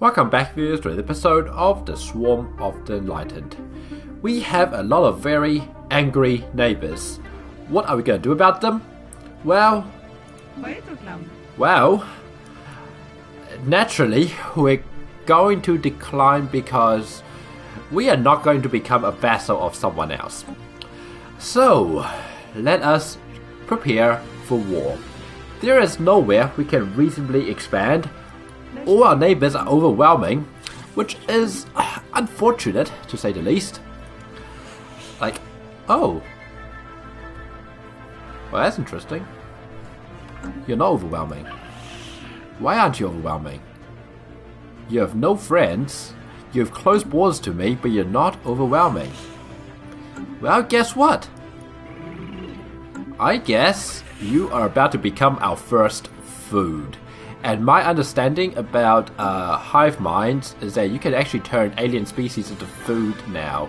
Welcome back viewers to the episode of The Swarm of the Enlightened. We have a lot of very angry neighbors. What are we going to do about them? Well, naturally we're going to decline because we are not going to become a vassal of someone else. So, let us prepare for war. There is nowhere we can reasonably expand. All our neighbors are overwhelming, which is unfortunate to say the least. Oh. Well, that's interesting. You're not overwhelming. Why aren't you overwhelming? You have no friends, you have close borders to me, but you're not overwhelming. Well, guess what? I guess you are about to become our first food. And my understanding about hive minds is that you can actually turn alien species into food now.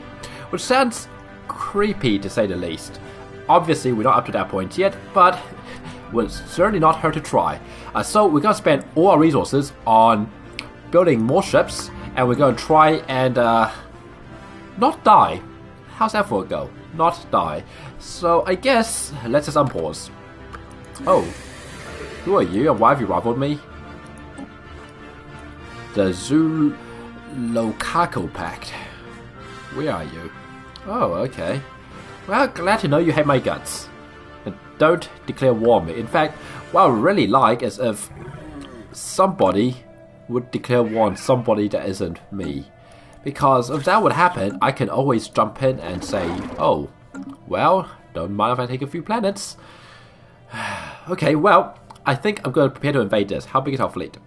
Which sounds creepy to say the least. Obviously we're not up to that point yet, but would certainly not hurt to try. So we're going to spend all our resources on building more ships, and we're going to try and not die. How's that for a go? Not die. So I guess let's just unpause. Oh. Who are you and why have you rivaled me? The Zulokako Pact. Where are you? Oh, okay. Well, glad to know you hate my guts. And don't declare war on me. In fact, what I would really like is if somebody would declare war on somebody that isn't me. Because if that would happen, I can always jump in and say, oh, well, don't mind if I take a few planets. Okay, well, I think I'm going to prepare to invade this. How big is our fleet?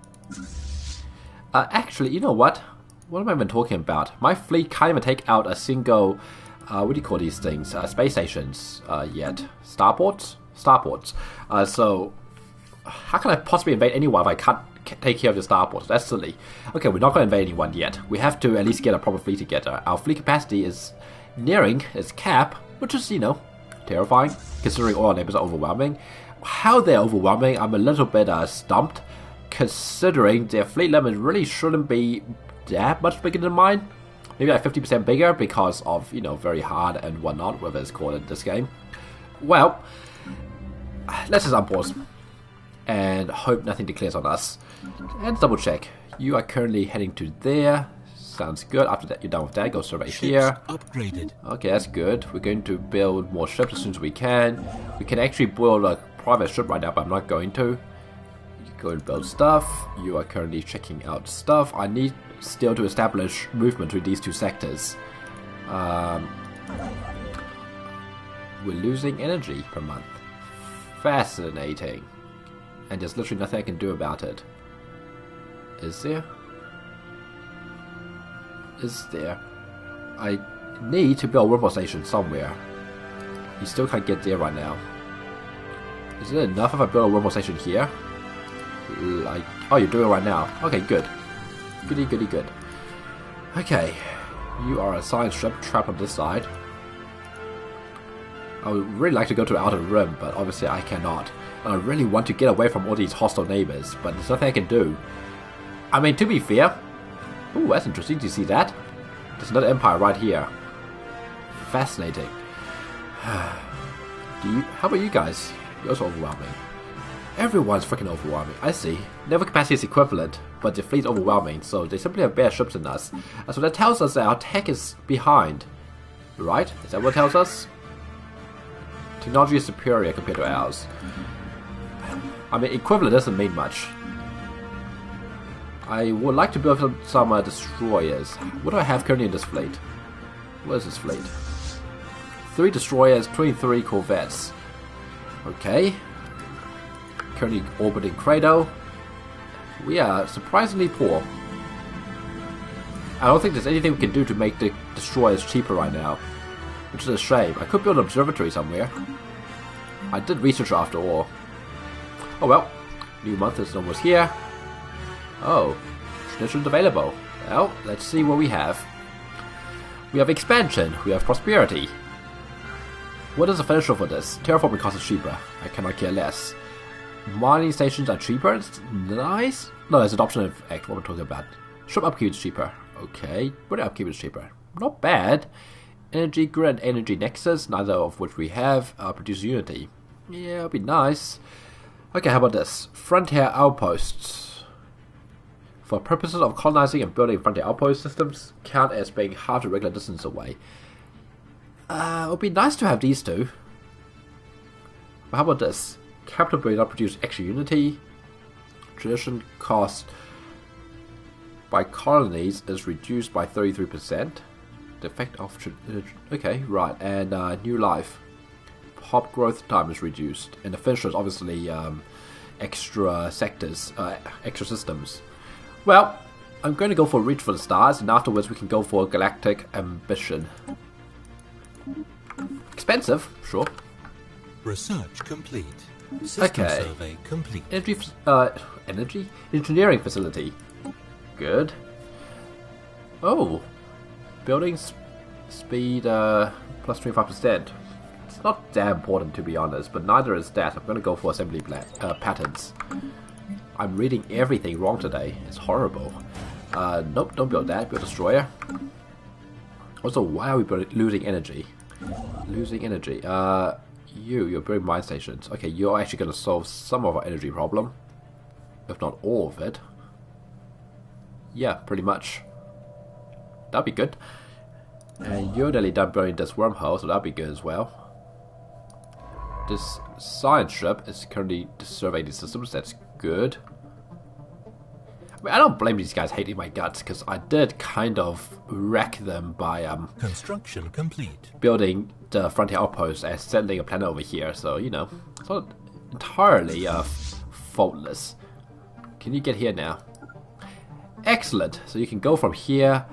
Actually, you know what? What am I even talking about? My fleet can't even take out a single, what do you call these things? Space stations yet. Starports? Starports. So, how can I possibly invade anyone if I can't take care of the starports? That's silly. Okay, we're not going to invade anyone yet. We have to at least get a proper fleet together. Our fleet capacity is nearing its cap, which is, you know, terrifying, considering all our neighbors are overwhelming. How they're overwhelming, I'm a little bit stumped, considering their fleet limit really shouldn't be that much bigger than mine. Maybe like 50% bigger because of, you know, very hard and whatnot, whatever it's called in this game. Well, let's just unpause and hope nothing declares on us. And double check. You are currently heading to there. Sounds good. After that, you're done with that. Go survey here. Upgraded. Okay, that's good. We're going to build more ships as soon as we can. We can actually build a private ship right now, but I'm not going to. You go and build stuff. You are currently checking out stuff. I need still to establish movement between these two sectors. We're losing energy per month. Fascinating. And there's literally nothing I can do about it. Is there? Is there? I need to build a wormhole station somewhere. You still can't get there right now. Is it enough if I build a wormhole station here? Like, oh, you're doing it right now. Okay, good. Goody, goody, good. Okay, you are a science ship trapped on this side. I would really like to go to the outer rim, but obviously I cannot. And I really want to get away from all these hostile neighbors, but there's nothing I can do. I mean, to be fair. Ooh, that's interesting. Do you see that? There's another empire right here. Fascinating. How about you guys? You're also overwhelming. Everyone's freaking overwhelming. I see. Naval capacity is equivalent, but the fleet's overwhelming, so they simply have better ships than us. So that tells us that our tech is behind. Right? Is that what it tells us? Technology is superior compared to ours. I mean, equivalent doesn't mean much. I would like to build some destroyers. What do I have currently in this fleet? What is this fleet? 3 destroyers, 23 corvettes. Okay. Currently orbiting Credo. We are surprisingly poor. I don't think there's anything we can do to make the destroyers cheaper right now. Which is a shame. I could build an observatory somewhere. I did research after all. Oh well. New month is almost here. Oh, traditions available. Well, let's see what we have. We have expansion. We have prosperity. What is the financial for this? Terraforming cost is cheaper. I cannot care less. Mining stations are cheaper. It's nice. No, there's adoption of Act. What we're talking about. Shop upkeep is cheaper. Okay, building upkeep is cheaper. Not bad. Energy grid and energy nexus, neither of which we have. Produce unity. Yeah, it'll be nice. Okay, how about this? Frontier outposts. For purposes of colonizing and building frontier outpost systems, count as being half the regular distance away. It would be nice to have these two. But how about this? Capital building not produce extra unity. Tradition cost by colonies is reduced by 33%. The effect of... okay, right. And new life. Pop growth time is reduced. And the finisher is obviously extra sectors, extra systems. Well, I'm going to go for Reach for the Stars, and afterwards we can go for Galactic Ambition. Expensive, sure. Research complete. System Okay. survey complete. Energy? Engineering facility. Good. Oh. Building speed plus 25%. It's not that important to be honest, but neither is that. I'm going to go for assembly patterns. I'm reading everything wrong today. It's horrible. Nope, don't build that. Build destroyer. Also, why are we losing energy? Losing energy. You're building mine stations. Okay, you're actually going to solve some of our energy problem. If not all of it. Yeah, pretty much. That'd be good. And you're nearly done building this wormhole, so that'd be good as well. This science ship is currently surveying the systems. That's good. I mean, I don't blame these guys hating my guts, because I did kind of wreck them by Construction complete. building the frontier outpost and settling a planet over here. So, you know, it's not entirely faultless. Can you get here now? Excellent. So you can go from here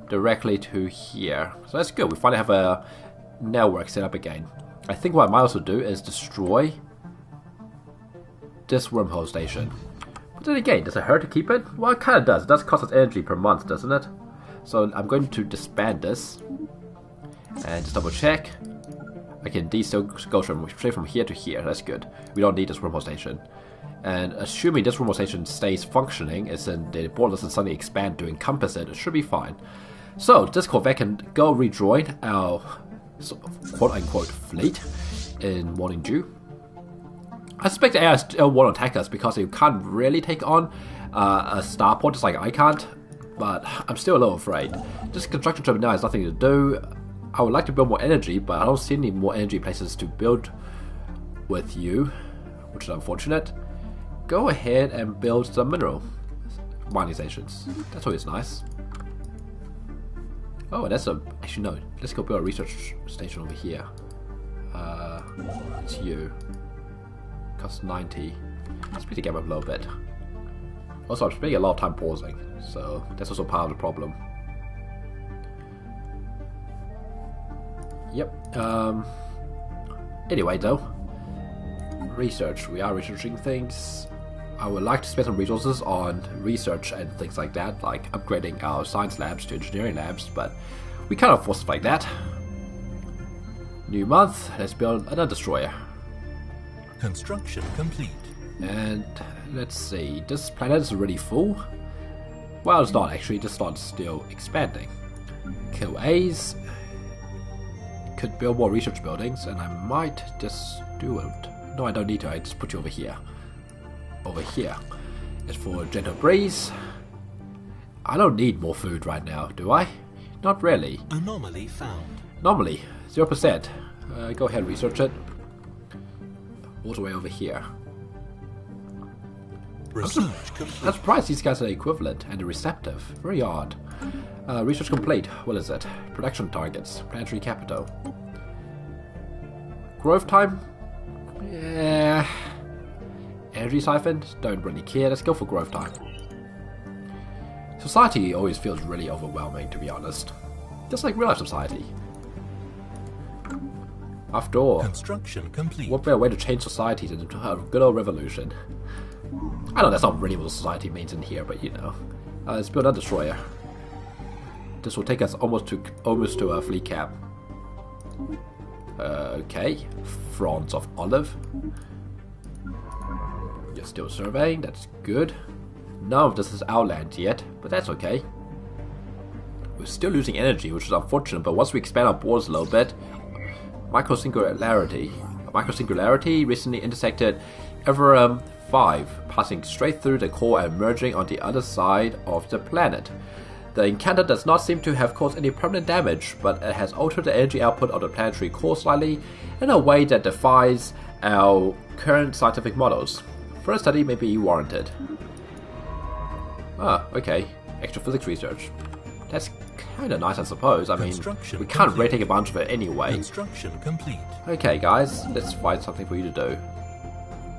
directly to here. So that's good. We finally have a network set up again. I think what I might also do is destroy this wormhole station. But then again, does it hurt to keep it? Well, it kind of does. It does cost us energy per month, doesn't it? So I'm going to disband this. And just double check. I can still go straight from here to here. That's good. We don't need this wormhole station. And assuming this wormhole station stays functioning, as in the border doesn't suddenly expand to encompass it, it should be fine. So this Corvette can go rejoin our quote-unquote fleet in Morning Dew. I suspect the AI still won't attack us because it can't really take on a starport just like I can't, but I'm still a little afraid. This construction trip now has nothing to do. I would like to build more energy, but I don't see any more energy places to build with you, which is unfortunate. Go ahead and build some mineral mining stations. That's always nice. Oh, and that's a... actually no, let's go build a research station over here. It's you. Costs 90. Speed the game up a little bit. Also, I'm spending a lot of time pausing, so that's also part of the problem. Yep. Anyway, though, research. We are researching things. I would like to spend some resources on research and things like that, like upgrading our science labs to engineering labs, but we can't afford stuff like that. New month. Let's build another destroyer. Construction complete. And let's see, this planet is already full. Well, it's not actually, this slot's still expanding. Kill A's. Could build more research buildings, and I might just do it. No, I don't need to, I just put you over here. Over here. It's for gentle breeze. I don't need more food right now, do I? Not really. Anomaly found. Anomaly, 0%. Go ahead and research it. All the way over here. Research complete. I'm surprised these guys are equivalent and receptive. Very odd. Research complete. What is it? Production targets. Planetary capital. Growth time? Yeah. Energy siphon? Don't really care. Let's go for growth time. Society always feels really overwhelming, to be honest. Just like real life society. After all, Construction complete. what better way to change society than a good old revolution? I know that's not really what society means in here, but you know. Let's build a destroyer. This will take us almost to a fleet cap. Okay. Fronds of Olive. You're still surveying, that's good. None of this is outland yet, but that's okay. We're still losing energy, which is unfortunate, but once we expand our borders a little bit, microsingularity recently intersected Everum 5, passing straight through the core and merging on the other side of the planet. The encounter does not seem to have caused any permanent damage, but it has altered the energy output of the planetary core slightly in a way that defies our current scientific models. Further study may be warranted. Ah, okay. Extra physics research. That's kind of nice, I suppose. I mean, we can't really take a bunch of it anyway. Construction complete. Okay, guys, let's find something for you to do.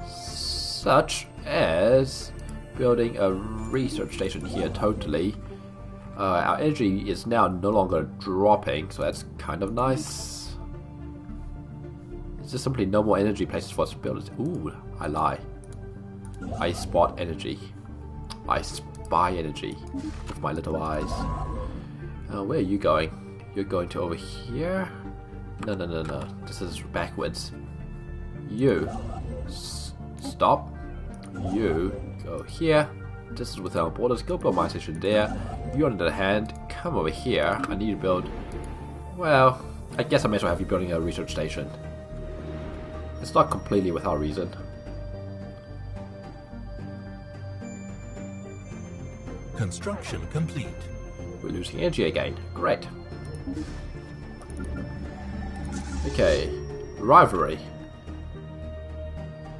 Such as building a research station here, totally. Our energy is now no longer dropping, so that's kind of nice. There's just simply no more energy places for us to build it. Ooh, I lie. I spot energy. I spy energy with my little eyes. Where are you going? You're going to over here? No. This is backwards. You. Stop. You go here. This is within our borders. Go build my station there. You, on the other hand, come over here. I need to build... Well, I guess I may as well have you building a research station. It's not completely without reason. Construction complete. We're losing energy again. Great. Okay. Rivalry.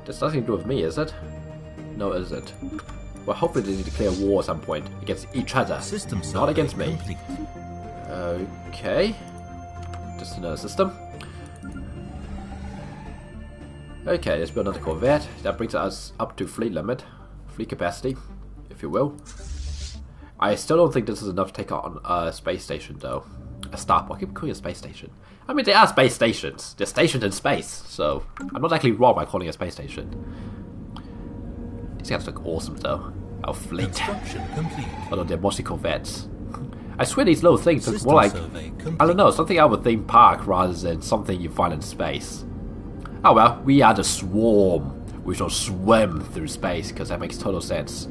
That's nothing to do with me, is it? No, is it? Well, hopefully they need to declare war at some point against each other, System not against me. complete. Okay. Just another system. Okay, let's build another corvette. That brings us up to fleet limit. Fleet capacity, if you will. I still don't think this is enough to take on a space station, though. A starport. I keep calling it a space station. I mean, they are space stations. They're stationed in space, so I'm not actually wrong by calling it a space station. These guys look awesome, though. Our fleet. Construction complete. Although they're mostly corvettes. I swear these little things look System more like, survey complete. I don't know, something out of a theme park rather than something you find in space. Oh well, we are the swarm. We shall swim through space, because that makes total sense.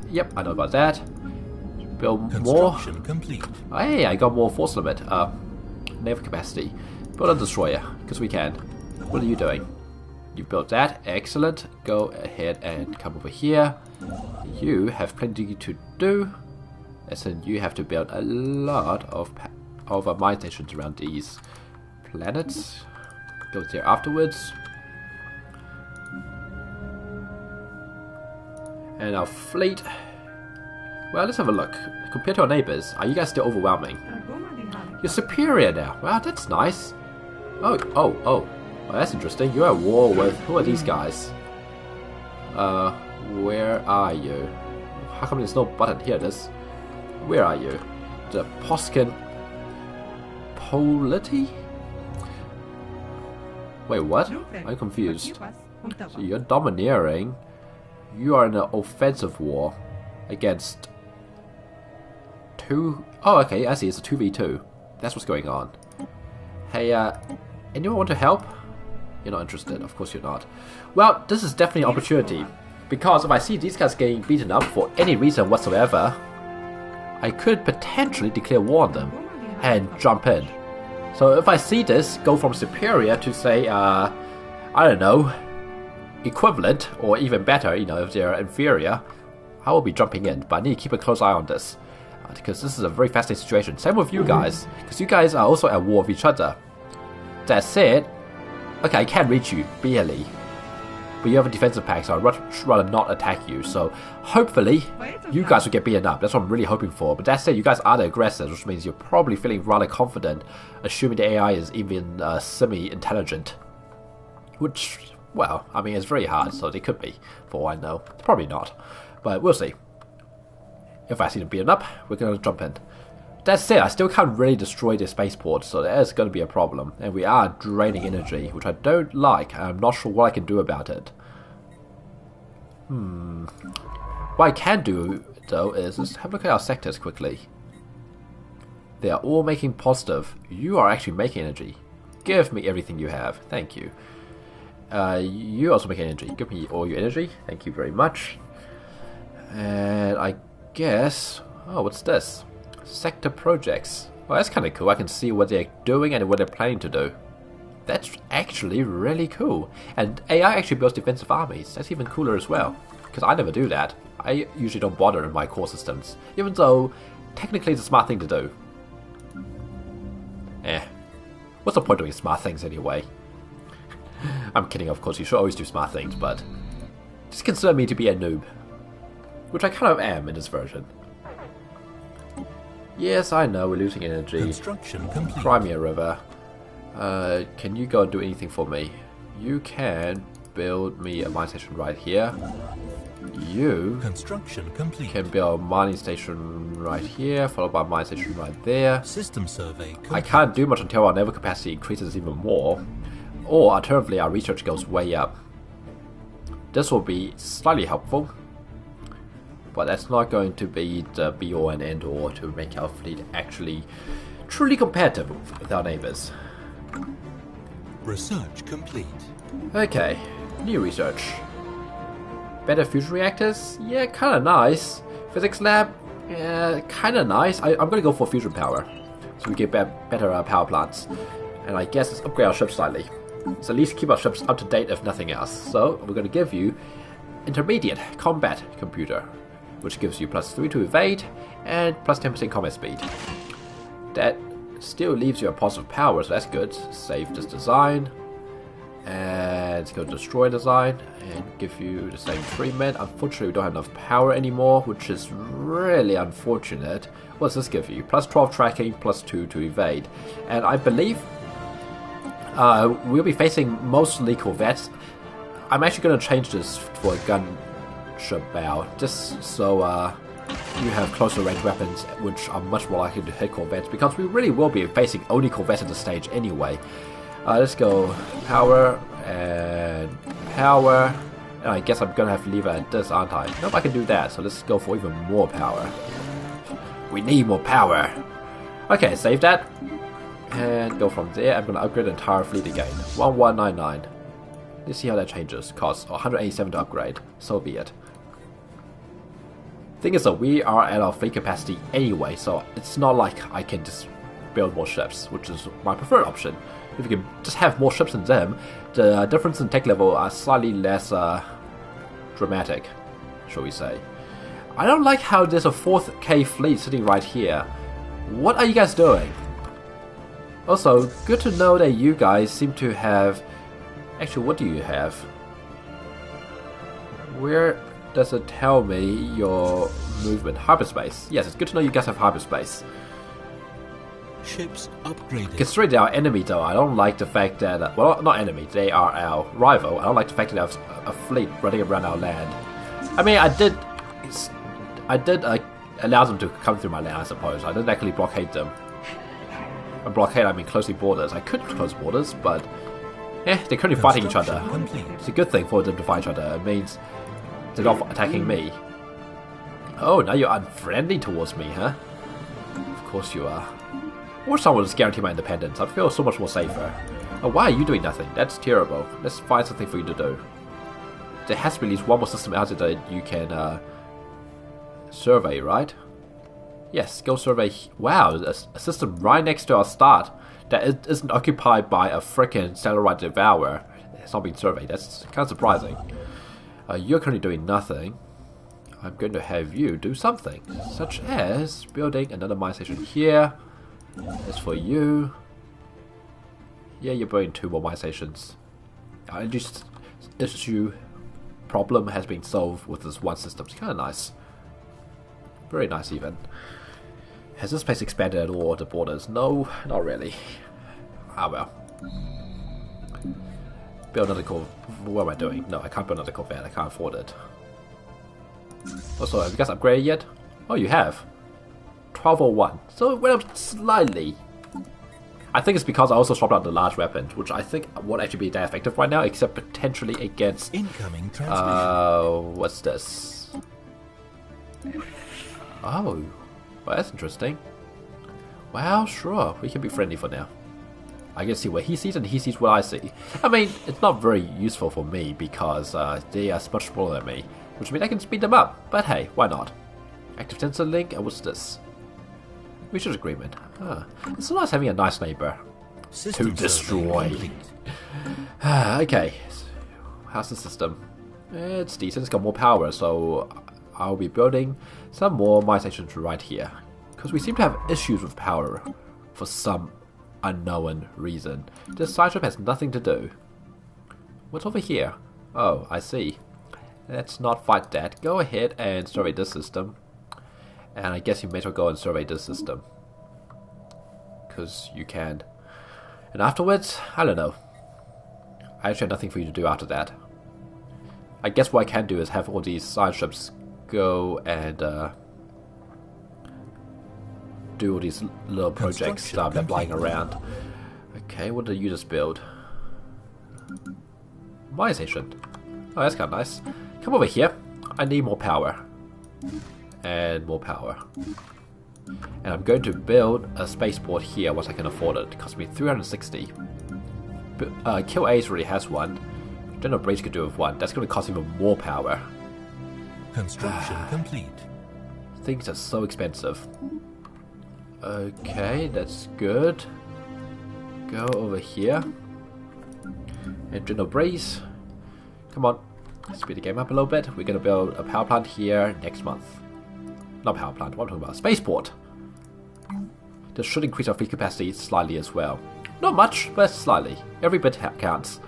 Yep, I know about that. Build more. Construction complete. Hey, I got more force limit. Naval capacity. Build a destroyer, because we can. What are you doing? You built that. Excellent. Go ahead and come over here. You have plenty to do. As in, you have to build a lot of mine stations around these planets. Go there afterwards. And our fleet. Well, let's have a look. Compared to our neighbors, are you guys still overwhelming? You're superior now. Wow, that's nice. Oh. Well, that's interesting. You're at war with... Who are these guys? Where are you? How come there's no button? Here it is. Where are you? The Poskin... Polity? Wait, what? I'm confused. So you're domineering. You are in an offensive war against two... Oh, okay, I see. It's a 2v2. That's what's going on. Hey, anyone want to help? You're not interested. Of course you're not. Well, this is definitely an opportunity. Because if I see these guys getting beaten up for any reason whatsoever, I could potentially declare war on them and jump in. So if I see this go from superior to, say, I don't know, equivalent, or even better, you know, if they're inferior, I will be jumping in. But I need to keep a close eye on this, because this is a very fascinating situation. Same with you guys, because you guys are also at war with each other. That said, okay, I can reach you, barely. But you have a defensive pack, so I'd rather not attack you. So hopefully, you guys will get beaten up. That's what I'm really hoping for. But that said, you guys are the aggressors, which means you're probably feeling rather confident, assuming the AI is even semi-intelligent. Which, well, I mean, it's very hard, so they could be, for all I know. Probably not, but we'll see. If I see them beaten up, we're going to jump in. That said, I still can't really destroy the spaceport, so there's going to be a problem. And we are draining energy, which I don't like, and I'm not sure what I can do about it. What I can do, though, is let's have a look at our sectors quickly. They are all making positive. You are actually making energy. Give me everything you have. Thank you. You also make energy. Give me all your energy. Thank you very much. And I guess... Oh, what's this? Sector projects. Well, that's kind of cool. I can see what they're doing and what they're planning to do. That's actually really cool. And AI actually builds defensive armies. That's even cooler as well. Because I never do that. I usually don't bother in my core systems. Even though, technically it's a smart thing to do. What's the point of doing smart things anyway? I'm kidding, of course. You should always do smart things, but... just consider me to be a noob. Which I kind of am in this version. Yes, I know, we're losing energy. Construction complete. Crimea River. Can you go and do anything for me? You can build me a mine station right here. You Construction complete. can build a mining station right here, followed by a mine station right there. System survey complete. I can't do much until our naval capacity increases even more. Or alternatively, our research goes way up. This will be slightly helpful. But that's not going to be the be-all and end-all to make our fleet actually truly competitive with our neighbors. Research complete. Okay, new research. Better fusion reactors? Yeah, kinda nice. Physics lab? Yeah, kinda nice. I'm gonna go for fusion power. So we get better power plants. And I guess let's upgrade our ships slightly. So at least keep our ships up to date if nothing else. So we're gonna give you intermediate combat computer, which gives you +3 to evade and +10% combat speed. That still leaves you a positive power, so that's good. Save this design. And let's go destroy design and give you the same treatment. Unfortunately, we don't have enough power anymore, which is really unfortunate. What does this give you? +12 tracking, +2 to evade. And I believe we'll be facing mostly corvettes. I'm actually going to change this for a gunship bow, just so you have closer range weapons, which are much more likely to hit corvettes, because we really will be facing only corvettes at the stage anyway. Let's go power and power. And I guess I'm going to have to leave it at this, aren't I? Nope, I can do that, so let's go for even more power. We need more power. Okay, save that. And go from there. I'm going to upgrade the entire fleet again. 1199. Let's see how that changes. Costs 187 to upgrade. So be it. Thing is though, we are at our fleet capacity anyway, so it's not like I can just build more ships, which is my preferred option. If you can just have more ships than them, the difference in tech level are slightly less dramatic, shall we say. I don't like how there's a 4K fleet sitting right here. What are you guys doing? Also, good to know that you guys seem to have... Actually, what do you have? Where does it tell me your movement? Hyperspace. Yes, it's good to know you guys have hyperspace. Ships upgraded. Considering they are enemy though, I don't like the fact that... well, not enemy, they are our rival. I don't like the fact that they have a fleet running around our land. I mean, I did allow them to come through my land, I suppose. I didn't actually blockade them. By blockade, I mean closing borders. I could close borders, but... they're currently fighting each other. Complete. It's a good thing for them to fight each other. It means they're not attacking me. Oh, now you're unfriendly towards me, huh? Of course you are. I wish someone would just guarantee my independence. I feel so much more safer. Oh, why are you doing nothing? That's terrible. Let's find something for you to do. There has to be at least one more system out there that you can survey, right? Yes, go survey. Wow, a system right next to our start that isn't occupied by a frickin' Stellaris devourer. It's not being surveyed. That's kind of surprising. You're currently doing nothing. I'm going to have you do something, such as building another mine station here. As for you, yeah, you're building 2 more mine stations. At least issue problem has been solved with this one system. It's kind of nice. Very nice even. Has this place expanded at all, the borders? No, not really. Ah well. Build another Corvette. What am I doing? No, I can't build another Corvette. I can't afford it. Also, have you guys upgraded yet? Oh, you have. 1201. So it went up slightly. I think it's because I also swapped out the large weapon, which I think won't actually be that effective right now, except potentially against... incoming transmission. What's this? Oh, well, that's interesting. Well, sure, we can be friendly for now. I can see what he sees and he sees what I see. I mean, it's not very useful for me because they are much smaller than me, which means I can speed them up. But hey, why not? Active sensor link, and what's this? Research agreement. It's nice having a nice neighbor. System To destroy. survey complete. Okay, how's the system? It's decent, it's got more power, so I'll be building some more mine stations right here. Because we seem to have issues with power for some unknown reason. This side ship has nothing to do. What's over here? Oh, I see. Let's not fight that. Go ahead and survey this system. And I guess you may as well go and survey this system. Because you can. And afterwards, I don't know. I actually have nothing for you to do after that. I guess what I can do is have all these side ships go and do all these little projects that are flying around. Okay, what did you just build? Mine station. Oh, that's kind of nice. Come over here. I need more power. And more power. And I'm going to build a spaceport here once I can afford it. It costs me 360. Kill Ace already has one. General Breach could do with one. That's going to cost even more power. Construction complete. Things are so expensive. Okay, that's good. Go over here. And General Breeze. Come on. Speed the game up a little bit. We're going to build a power plant here next month. Not power plant, what am I talking about? Spaceport. This should increase our fleet capacity slightly as well. Not much, but slightly. Every bit counts.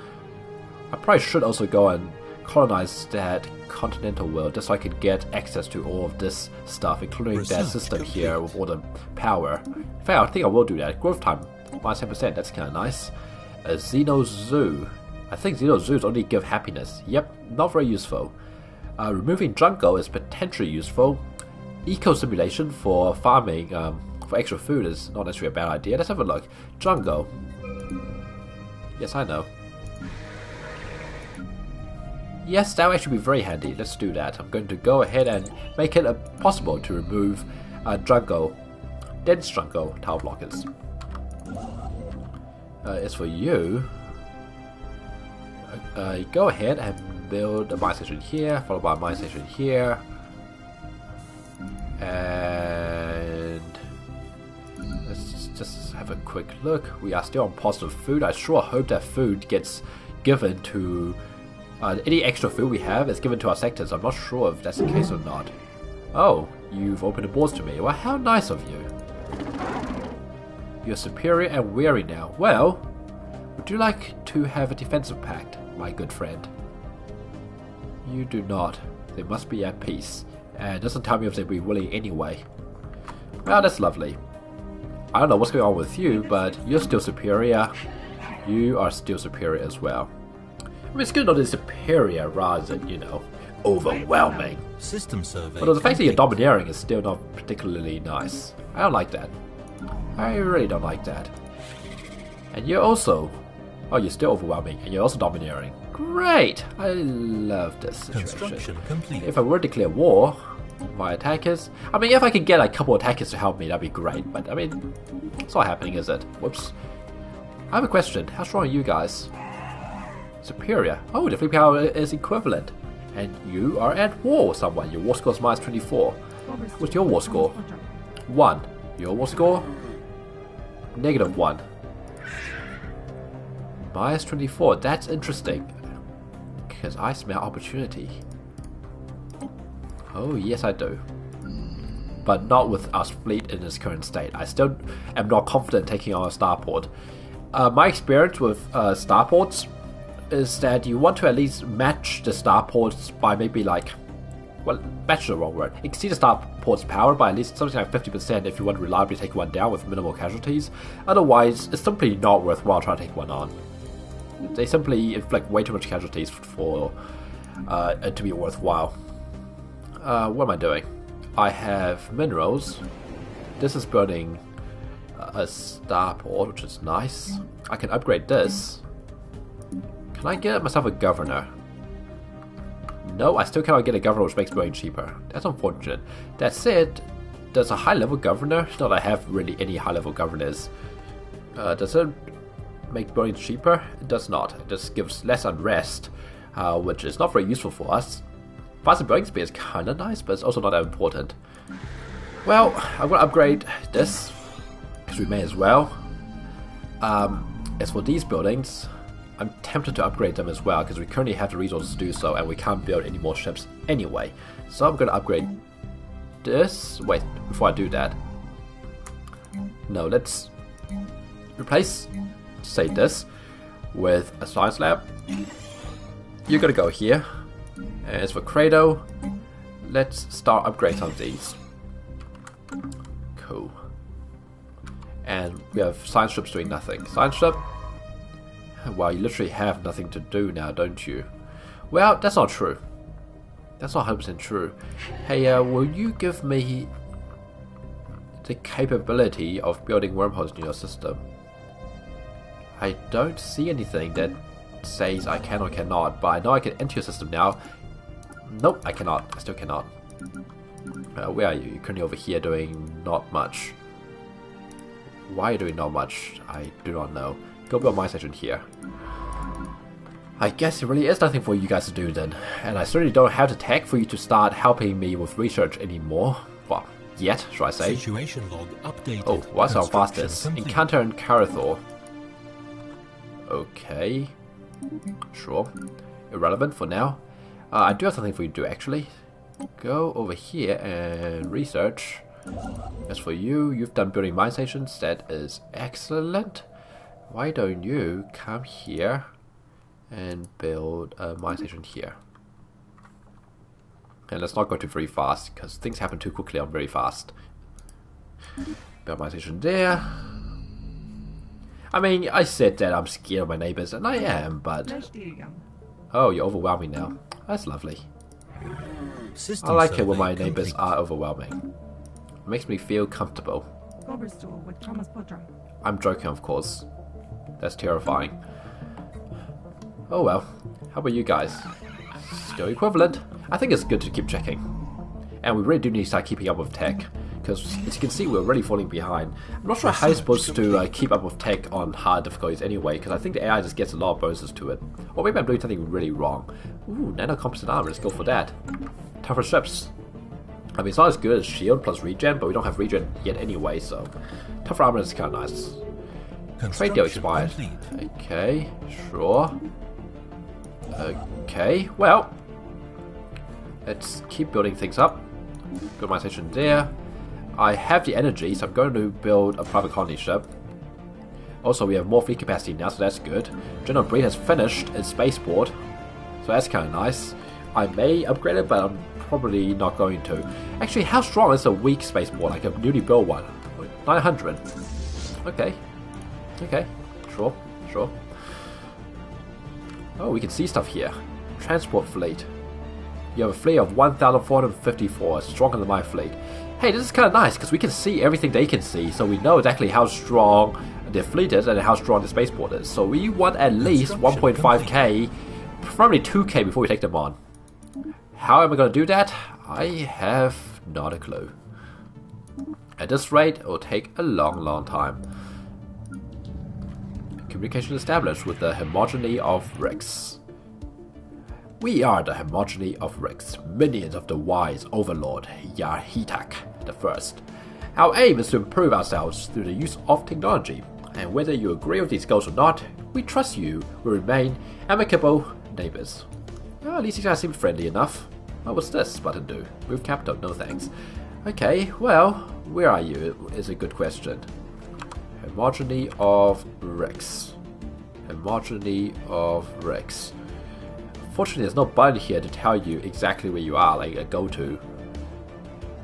I probably should also go and colonize that continental world just so I could get access to all of this stuff, including that system here with all the power. In fact, I think I will do that. Growth time, minus 10%, that's kind of nice. A Xeno Zoo. I think Xeno Zoos only give happiness. Yep, not very useful. Removing jungle is potentially useful. Eco simulation for farming for extra food is not necessarily a bad idea. Let's have a look. Jungle. Yes, I know. Yes, that will actually be very handy. Let's do that. I'm going to go ahead and make it possible to remove jungle, dense jungle tower blockers. As for you, go ahead and build a mine station here, followed by a mine station here. And let's just have a quick look. We are still on positive food. I sure hope that food gets given to any extra food we have is given to our sectors. I'm not sure if that's the case or not. Oh, you've opened the doors to me. Well, how nice of you. You're superior and weary now. Well, would you like to have a defensive pact, my good friend? You do not. They must be at peace. And it doesn't tell me if they'd be willing anyway. Well, that's lovely. I don't know what's going on with you, but you're still superior. You are still superior as well. I mean, it's good to know they're superior rather than, you know, overwhelming. System survey. But the fact that you're domineering is still not particularly nice. I don't like that. I really don't like that. And you're also... Oh, you're still overwhelming, and you're also domineering. Great! I love this situation. Construction complete. If I were to declare war, my attackers... I mean, if I could get like, a couple of attackers to help me, that'd be great. But, I mean, it's not happening, is it? Whoops. I have a question. How strong are you guys? Superior. Oh, the fleet power is equivalent. And you are at war with someone. Your war score is minus 24. What's your war score? 1. Your war score? -1. Minus 24. That's interesting. Because I smell opportunity. Oh, yes I do. But not with our fleet in its current state. I still am not confident taking on a starport. My experience with starports is that you want to at least match the starports by maybe like... Well, match is the wrong word. Exceed the starport's power by at least something like 50% if you want to reliably take one down with minimal casualties. Otherwise, it's simply not worthwhile trying to take one on. They simply inflict way too much casualties for it to be worthwhile. What am I doing? I have minerals. This is burning a starport, which is nice. I can upgrade this. Can I get myself a governor? No, I still cannot get a governor, which makes burning cheaper. That's unfortunate. That said, does a high-level governor? Not that I have really any high-level governors. Does it make buildings cheaper? It does not. It just gives less unrest, which is not very useful for us. Faster building speed is kind of nice, but it's also not that important. Well, I'm going to upgrade this, because we may as well. As for these buildings, I'm tempted to upgrade them as well, because we currently have the resources to do so, and we can't build any more ships anyway. So I'm going to upgrade this. Wait, before I do that. No, let's replace, say, this with a science lab. You're going to go here. And as for Credo, let's start upgrading some of these. Cool. And we have science ships doing nothing. Science ship? Well, you literally have nothing to do now, don't you? Well, that's not true. That's not 100% true. Hey, will you give me the capability of building wormholes in your system? I don't see anything that says I can or cannot, but I know I can enter your system now. Nope, I cannot. I still cannot. Where are you? You're currently over here doing not much. Why are you doing not much? I do not know. Go build my station here. I guess there really is nothing for you guys to do then. And I certainly don't have the tech for you to start helping me with research anymore. Well, yet, should I say. Situation log updated. Oh, what's our fastest? Encounter in Carathor. Okay. Sure. Irrelevant for now. I do have something for you to do actually. Go over here and research. As for you, you've done building mine stations. That is excellent. Why don't you come here and build a mine station here? And let's not go too very fast, because things happen too quickly on very fast. Build mine station there. I mean, I said that I'm scared of my neighbors, and I am, but... Oh, you're overwhelming now. That's lovely. I like it when my neighbors are overwhelming. It makes me feel comfortable. I'm joking, of course. That's terrifying. Oh well. How about you guys? Still equivalent. I think it's good to keep checking. And we really do need to start keeping up with tech. Because as you can see, we're really falling behind. I'm not sure how you're supposed to keep up with tech on hard difficulties anyway, because I think the AI just gets a lot of bonuses to it. Or maybe I'm doing something really wrong. Ooh, nano-composite armor, let's go for that. Tougher ships. I mean, it's not as good as shield plus regen, but we don't have regen yet anyway, so... Tougher armor is kind of nice. Trade deal expired. Okay, sure. Okay, well... Let's keep building things up. Got my station there. I have the energy, so I'm going to build a private colony ship. Also, we have more fleet capacity now, so that's good. General Breed has finished its spaceport, so that's kind of nice. I may upgrade it, but I'm probably not going to. Actually, how strong is a weak spaceport, like a newly built one? 900. Okay. Okay. Sure. Sure. Oh, we can see stuff here. Transport fleet. You have a fleet of 1,454, stronger than my fleet. Hey, this is kind of nice, because we can see everything they can see, so we know exactly how strong their fleet is and how strong the spaceport is. So we want at least 1.5k, probably 2k before we take them on. How am I going to do that? I have not a clue. At this rate, it will take a long, long time. Communication established with the homogeny of Rix. We are the homogeny of Rix, minions of the wise overlord Yarhitak I. Our aim is to improve ourselves through the use of technology, and whether you agree with these goals or not, we trust you will remain amicable neighbors. Well, at least you guys seem friendly enough. What was this button do? Move capital, no thanks. Okay, well, where are you is a good question. Homogeny of Rix. Homogeny of Rix. Fortunately, there's no button here to tell you exactly where you are, like a go-to.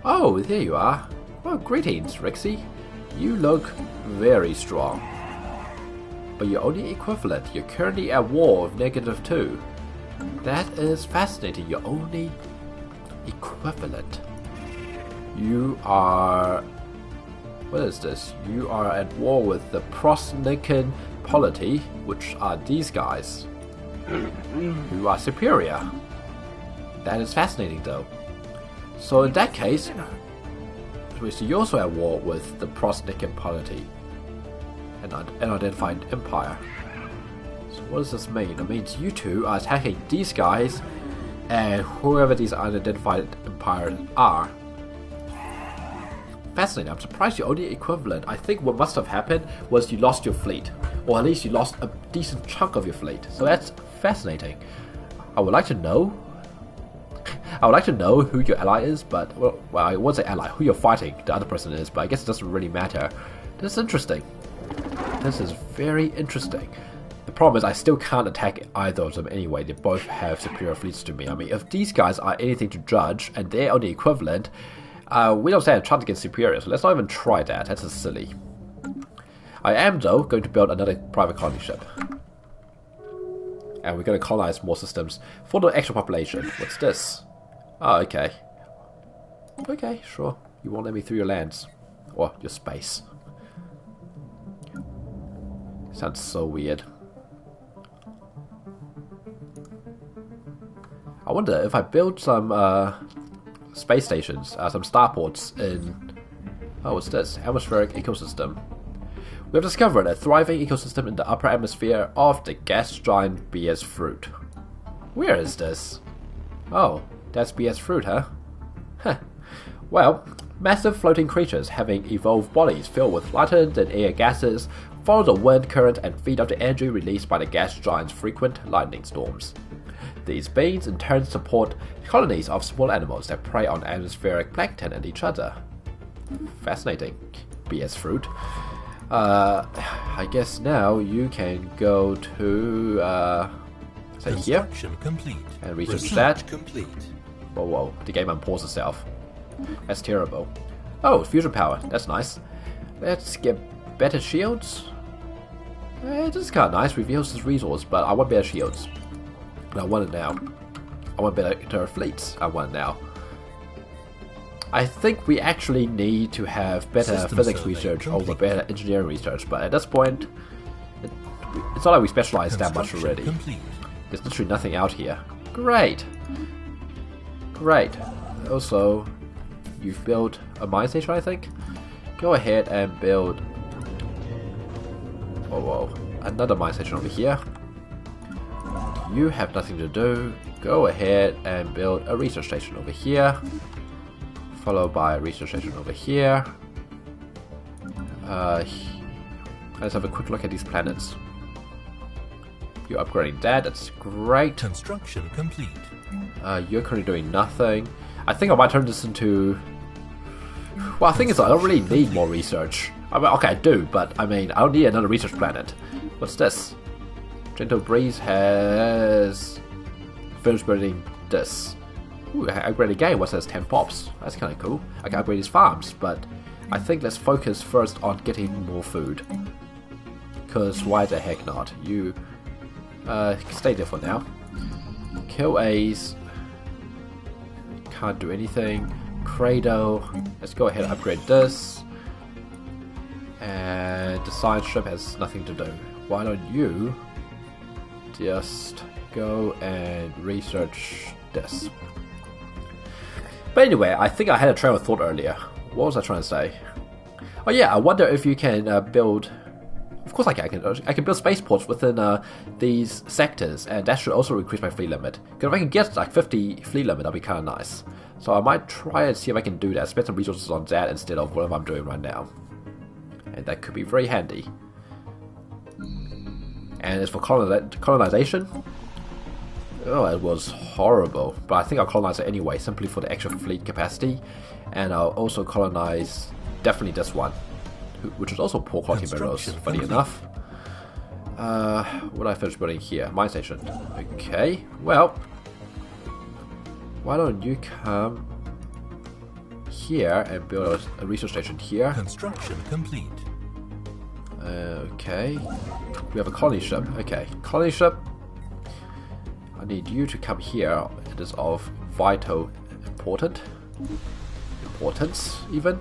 Oh, there you are. Well, greetings, Rixie. You look very strong. But you're only equivalent. You're currently at war with -2. That is fascinating. You're only equivalent. You are... What is this? You are at war with the Prosnikan polity, which are these guys. Who are superior. That is fascinating though. So in that case, you're also at war with the Prosnikan polity. An unidentified empire. So what does this mean? It means you two are attacking these guys and whoever these unidentified empires are. Fascinating. I'm surprised you're only equivalent. I think what must have happened was you lost your fleet. Or at least you lost a decent chunk of your fleet. So that's fascinating. I would like to know who your ally is, but well I won't say ally, who you're fighting the other person is, but I guess it doesn't really matter. This is interesting. This is very interesting. The problem is I still can't attack either of them anyway. They both have superior fleets to me. I mean, if these guys are anything to judge and they're only equivalent, we don't stand a chance against superior, so let's not even try that. That's just silly. I am, though, going to build another private colony ship. And we're going to colonize more systems for the extra population. What's this? Oh, okay. Okay, sure. You won't let me through your lands. Or your space. Sounds so weird. I wonder if I build some space stations, some starports in... Oh, what's this? Atmospheric ecosystem. We have discovered a thriving ecosystem in the upper atmosphere of the gas giant BS fruit. Where is this? Oh, that's BS fruit, huh? Huh. Well, massive floating creatures having evolved bodies filled with lighter than air gases follow the wind current and feed off the energy released by the gas giant's frequent lightning storms. These beings in turn support colonies of small animals that prey on atmospheric plankton and each other. Fascinating. BS fruit. I guess now you can go to say here complete. And research that. Complete. Whoa, the game unpaused itself. That's terrible. Oh, fusion power. That's nice. Let's get better shields. This is kind of nice. Reveals this resource, but I want better shields. And I want it now. I want better fleets. I want it now. I think we actually need to have better physics research over better engineering research, but at this point, it's not like we specialize that much already. There's literally nothing out here. Great! Great. Also, you've built a mine station, I think? Go ahead and build... Whoa, another mine station over here. You have nothing to do. Go ahead and build a research station over here. Followed by a research station over here. Let's have a quick look at these planets. You're upgrading that, that's great. Construction complete. You're currently doing nothing. I think I might turn this into... Well, I think I don't really need more research. I mean, okay, I do, but I mean, I don't need another research planet. What's this? Gentle Breeze has finished building this. Ooh, I upgraded again. What's this? 10 pops. That's kind of cool. I can upgrade these farms, but I think let's focus first on getting more food. Because why the heck not? You stay there for now. Kill A's. Can't do anything. Credo. Let's go ahead and upgrade this. And the science ship has nothing to do. Why don't you just go and research this? But anyway, I think I had a train of thought earlier. What was I trying to say? Oh yeah, I wonder if you can build... Of course I can. I can build spaceports within these sectors, and that should also increase my fleet limit. Because if I can get like 50 fleet limit, that'd be kind of nice. So I might try and see if I can do that. Spend some resources on that instead of whatever I'm doing right now. And that could be very handy. And as for colonization... Oh, it was horrible. But I think I'll colonize it anyway, simply for the extra fleet capacity. And I'll also colonize definitely this one, which is also poor quality minerals, funny enough. What did I finish building here? Mine station. Okay, well, why don't you come here and build a research station here? Construction complete. Okay, we have a colony ship. Okay, colony ship. I need you to come here. It is of vital importance, even.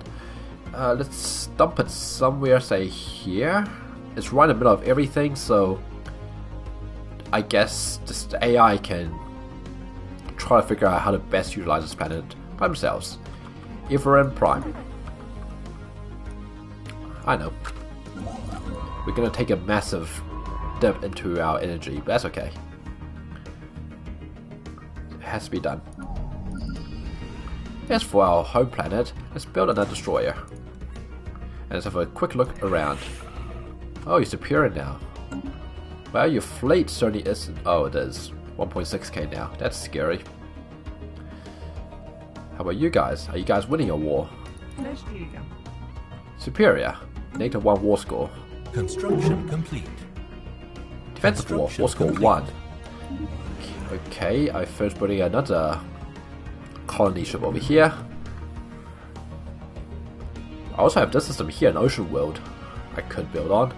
Let's dump it somewhere, say here. It's right in the middle of everything, so I guess this AI can try to figure out how to best utilize this planet by themselves. Iveren Prime. I know. We're gonna take a massive dip into our energy, but that's okay. It has to be done. As for our home planet, let's build another destroyer. And let's have a quick look around. Oh, you're superior now. Well, your fleet certainly isn't. Oh, it is. 1.6k now. That's scary. How about you guys? Are you guys winning your war? Superior. -1 war score. Construction complete. Defensive war. War score 1. Okay, I first putting another colony ship over here. I also have this system here in Ocean World I could build on.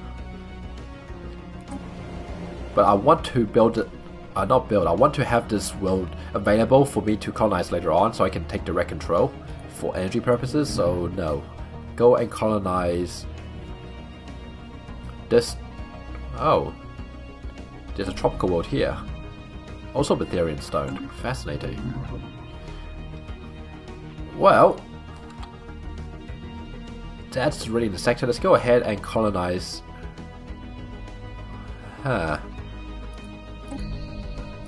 But I want to build it, I want to have this world available for me to colonize later on so I can take direct control for energy purposes, so no. Go and colonize this. Oh, there's a tropical world here. Also Betharian stone. Fascinating. Well, that's really the sector. Let's go ahead and colonize.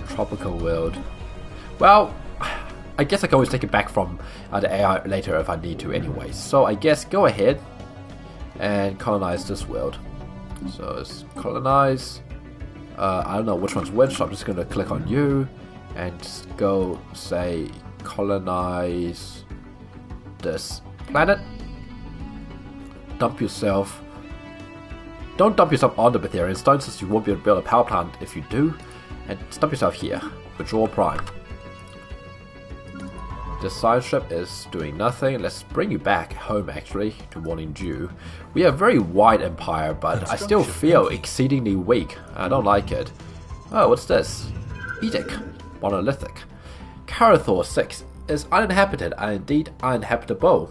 Tropical world. Well, I guess I can always take it back from the AI later if I need to anyway. So I guess go ahead and colonize this world. So let's colonize. I don't know which one's which, so I'm just going to click on you and just go say colonize this planet. Dump yourself. Don't dump yourself on the Betharian stone since you won't be able to build a power plant if you do. And dump yourself here. Withdraw Prime. The science ship is doing nothing. Let's bring you back home actually to Morning Dew. We are a very wide empire, but I still feel exceedingly weak. I don't like it. Oh, what's this? Edict. Monolithic. Carathor 6 is uninhabited and indeed uninhabitable,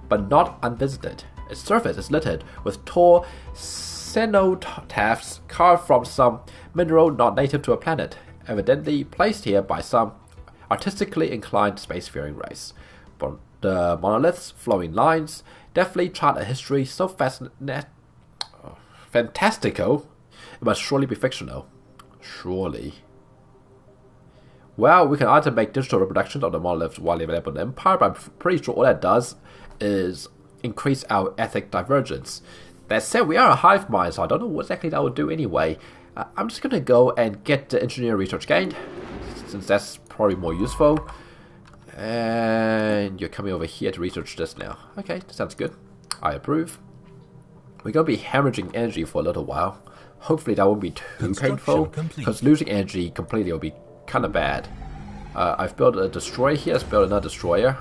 but not unvisited. Its surface is littered with tall cenotaphs carved from some mineral not native to a planet, evidently placed here by some artistically inclined spacefaring race. But the monolith's flowing lines definitely chart a history so fantastical, it must surely be fictional. Surely. Well, we can either make digital reproductions of the monoliths while available in the Empire, but I'm pretty sure all that does is increase our ethnic divergence. That said, we are a hive mind, so I don't know what exactly that would do anyway. I'm just going to go and get the engineering research gained, since that's probably more useful. And you're coming over here to research this now. Okay, that sounds good. I approve. We're going to be hemorrhaging energy for a little while. Hopefully that won't be too painful, because losing energy completely will be kind of bad. I've built a destroyer here. Let's build another destroyer.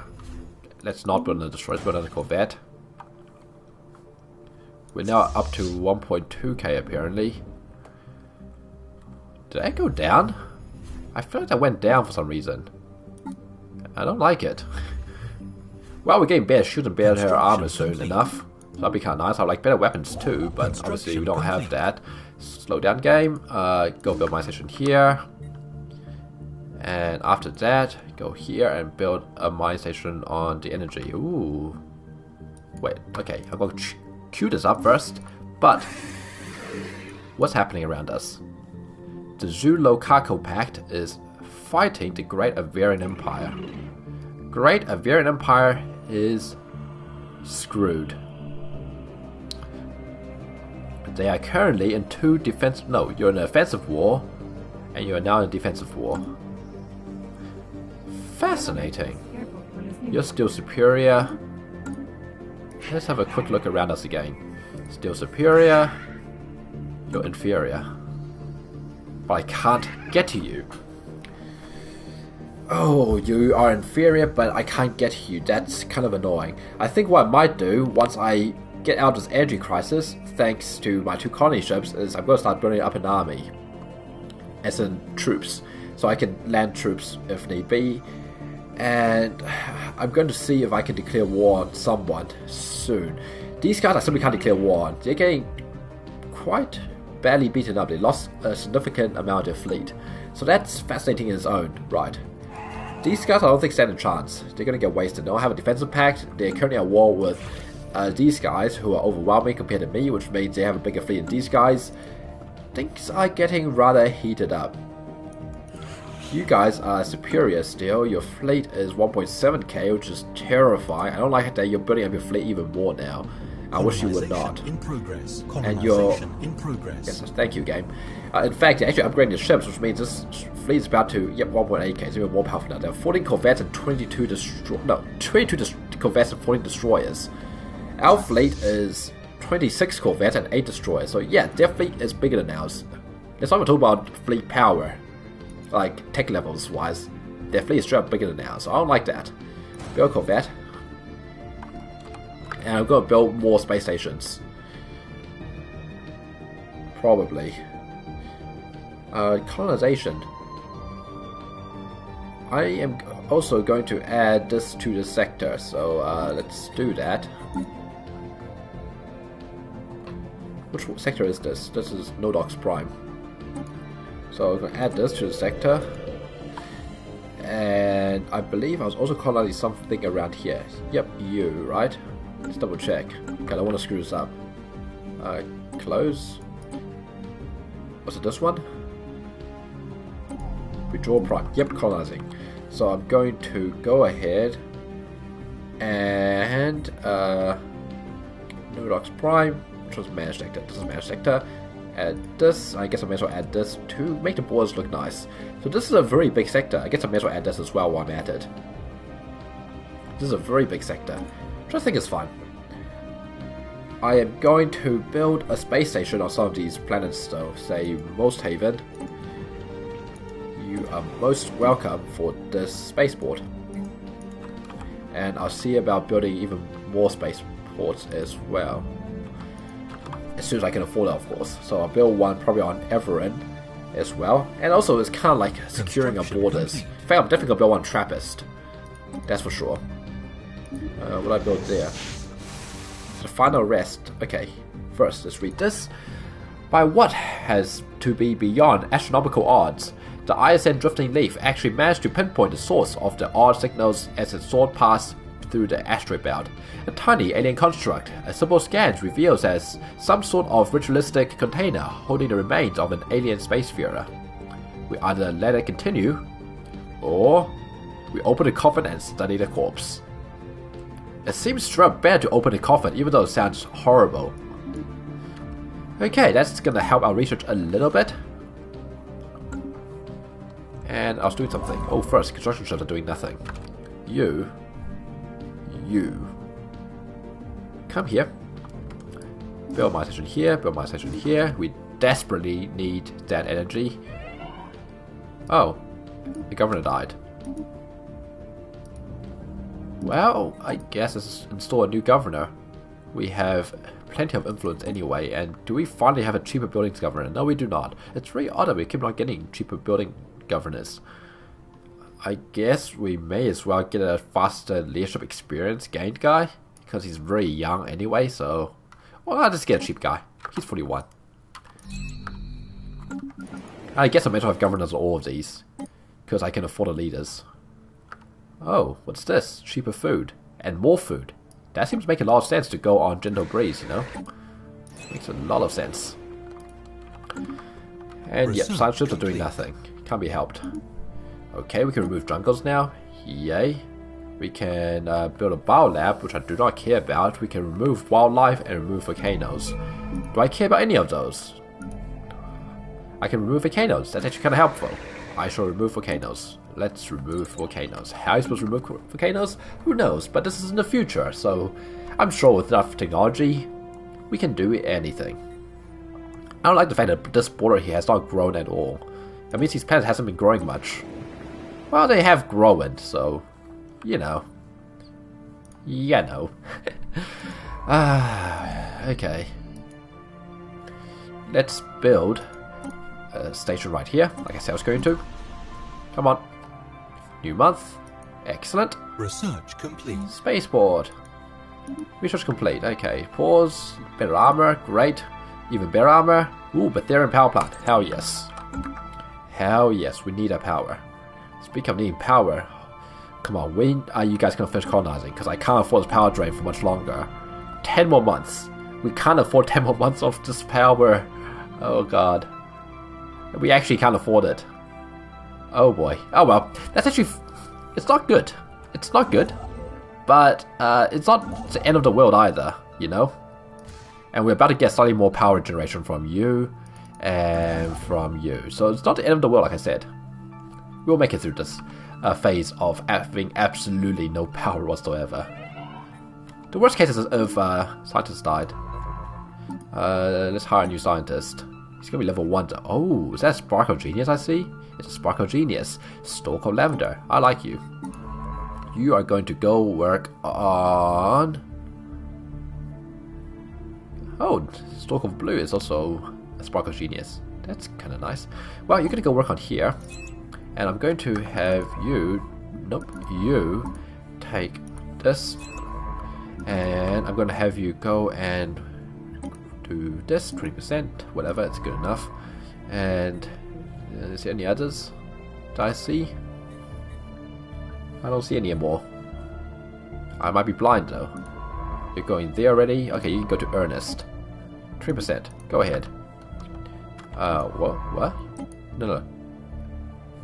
Let's not build another destroyer. Let's build another corvette. We're now up to 1.2k apparently. Did I go down? I feel like I went down for some reason. I don't like it. Well, we're getting better shoot and better armor soon enough. So that'd be kind of nice. I'd like better weapons too, but obviously we don't have that. Slow down game. Go build my station here. And after that, go here and build a mine station on the energy. Ooh. Wait, okay. I'm going to queue this up first. But what's happening around us? The Zulokako Pact is fighting the Great Avarian Empire. Great Avarian Empire is screwed. They are currently in two defensive... No, you're in an offensive war. And you are now in a defensive war. Fascinating. You're still superior. Let's have a quick look around us again. Still superior. You're inferior. But I can't get to you. Oh, you are inferior, but I can't get to you. That's kind of annoying. I think what I might do, once I get out of this energy crisis, thanks to my two colony ships, is I'm going to start building up an army. As in troops. So I can land troops if need be. And I'm going to see if I can declare war on someone soon. These guys I simply can't declare war on. They're getting quite badly beaten up. They lost a significant amount of their fleet. So that's fascinating in its own right. These guys I don't think stand a chance. They're going to get wasted. They don't have a defensive pact. They're currently at war with these guys, who are overwhelming compared to me, which means they have a bigger fleet than these guys, things are getting rather heated up. You guys are superior still. Your fleet is 1.7k, which is terrifying. I don't like that you're building up your fleet even more now. I wish you would not. In progress. And you're... in progress. Yes, thank you, game. In fact, you're actually upgrading the ships, which means this fleet is about to... Yep, 1.8k, it's even more powerful now. There are 14 corvettes and 22 corvettes and 14 destroyers. Our fleet is 26 corvettes and 8 destroyers. So yeah, their fleet is bigger than ours. Let's not even talk about fleet power. Like, tech levels wise, their fleet is straight up bigger than ours, so I don't like that. Build a corvette. And I'm gonna build more space stations. Probably. Colonization. I am also going to add this to the sector, so let's do that. Which sector is this? This is Nodox Prime. So I'm going to add this to the sector. And I believe I was also colonizing something around here. Yep, you, right? Let's double check. Okay, I don't want to screw this up. Close. Was it this one? Withdraw Prime. Yep, colonizing. So I'm going to go ahead and Nodox Prime, which was managed sector. This is managed sector. Add this. I guess I may as well add this to make the borders look nice. So this is a very big sector. I guess I may as well add this as well while I'm at it. This is a very big sector, which I think is fine. I am going to build a space station on some of these planets though. Say Most Haven. You are most welcome for this spaceport. And I'll see about building even more spaceports as well. As soon as I can afford it, of course. So I'll build one probably on Everin as well. And also it's kind of like securing our borders. In fact, I'm definitely going to build one Trappist. That's for sure. What do I build there? The final rest. Okay, first let's read this. By what has to be beyond astronomical odds, the ISN Drifting Leaf actually managed to pinpoint the source of the odd signals as it soared past through the asteroid belt. A tiny alien construct, a simple scan reveals as some sort of ritualistic container holding the remains of an alien spacefarer. We either let it continue, or we open the coffin and study the corpse. It seems straight up bad to open the coffin, even though it sounds horrible. Okay, that's gonna help our research a little bit. And I was doing something. Oh, first, construction ships are doing nothing. You. Come here. Build my station here, build my station here. We desperately need that energy. Oh, the governor died. Well, I guess let's install a new governor. We have plenty of influence anyway, and do we finally have a cheaper buildings governor? No, we do not. It's very odd that we keep not getting cheaper building governors. I guess we may as well get a faster leadership experience gained guy, because he's very young anyway, so... Well, I'll just get a cheap guy. He's 41. I guess I may as well have governors on all of these, because I can afford the leaders. Oh, what's this? Cheaper food. And more food. That seems to make a lot of sense to go on Gentle Breeze, you know? Makes a lot of sense. And yep, science ships are doing nothing. Can't be helped. Okay, we can remove jungles now. Yay. We can build a biolab, which I do not care about. We can remove wildlife and remove volcanoes. Do I care about any of those? I can remove volcanoes. That's actually kind of helpful. I shall remove volcanoes. Let's remove volcanoes. How are you supposed to remove volcanoes? Who knows? But this is in the future, so I'm sure with enough technology, we can do anything. I don't like the fact that this border here has not grown at all. That means these planets hasn't been growing much. Well, they have grown, so, you know. You know. Okay. Let's build a station right here, like I said I was going to. Come on. New month. Excellent. Research complete. Spaceport. Research complete. Okay. Pause. Better armor. Great. Even better armor. Ooh, Betharian power plant. Hell yes. Hell yes. We need that power. Speaking of needing power. Come on. When are you guys going to finish colonizing? Because I can't afford this power drain for much longer. 10 more months. We can't afford 10 more months of this power. Oh god. We actually can't afford it. Oh boy. Oh well. That's actually... It's not good. It's not good. But it's not the end of the world either, you know? And we're about to get slightly more power generation from you and from you. So it's not the end of the world, like I said. We'll make it through this phase of having absolutely no power whatsoever. The worst case is if scientist died. Let's hire a new scientist. He's gonna be level 1. Oh, is that Sparkle Genius I see? It's a Sparkle Genius. Stalk of Lavender. I like you. You are going to go work on... Oh, Stalk of Blue is also a Sparkle Genius. That's kind of nice. Well, you're going to go work on here. And I'm going to have you... Nope. You take this. And I'm going to have you go and do this. 20%. Whatever. It's good enough. And... is there any others that I see? I don't see any more. I might be blind though. You're going there already? Okay, you can go to Ernest. 3%. Go ahead. What? What? No.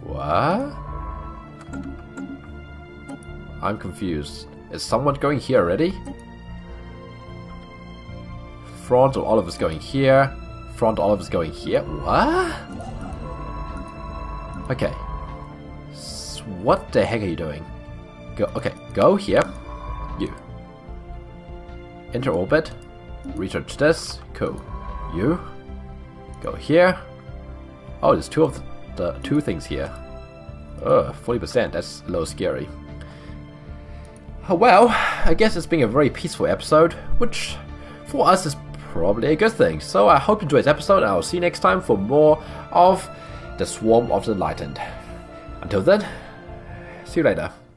What? I'm confused. Is someone going here already? Front or all of us going here? Front all of us going here? What? Okay. What the heck are you doing? Go. Okay, go here. You. Enter orbit. Research this. Cool. You. Go here. Oh, there's two of the two things here. 40%. That's a little scary. Oh, well, I guess it's been a very peaceful episode, which for us is probably a good thing. So I hope you enjoyed this episode, and I'll see you next time for more of the Swarm of the Enlightened. Until then, see you later.